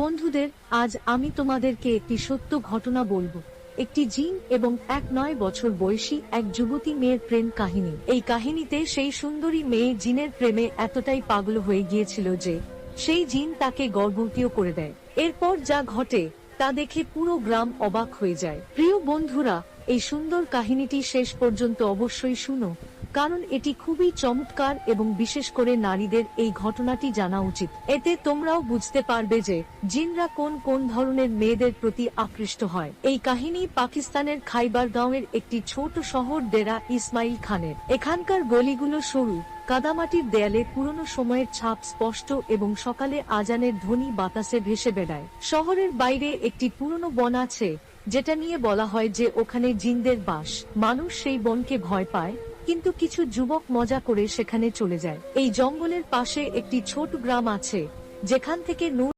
বন্ধুদের, আজ আমি তোমাদেরকে একটি সত্য ঘটনা বলবো। একটি জিন এবং 9 বছর বয়সী এক যুবতী মেয়ের প্রেম কাহিনী। এই কাহিনীতে সেই সুন্দরী মেয়ে জিনের প্রেমে এতটাই পাগল হয়ে গিয়েছিল যে সেই জিন তাকে গর্ভবতীও করে দেয়। এরপর যা ঘটে তা দেখে পুরো গ্রাম অবাক হয়ে যায়। প্রিয় বন্ধুরা, এই সুন্দর কাহিনীটি শেষ পর্যন্ত অবশ্যই শুনো, কারণ এটি খুবই চমৎকার এবং বিশেষ করে নারীদের এই ঘটনাটি জানা উচিত। এতে তোমরাও বুঝতে পারবে যে জিনরা কোন কোন ধরনের মেয়েদের প্রতি আকৃষ্ট হয়। এই কাহিনী পাকিস্তানের খাইবার গাঁওয়ের একটি ছোট শহর ডেরা ইসমাইল খানের। এখানকার গলিগুলো সরু, কাদামাটির দেয়ালে পুরনো সময়ের ছাপ স্পষ্ট এবং সকালে আজানের ধ্বনি বাতাসে ভেসে বেড়ায়। শহরের বাইরে একটি পুরনো বন আছে, যেটা নিয়ে বলা হয় যে ওখানে জিনদের বাস। মানুষ সেই বনকে ভয় পায়, কিন্তু কিছু যুবক মজা করে সেখানে চলে যায়। এই জঙ্গলের পাশে একটি ছোট গ্রাম আছে, যেখান থেকে নূর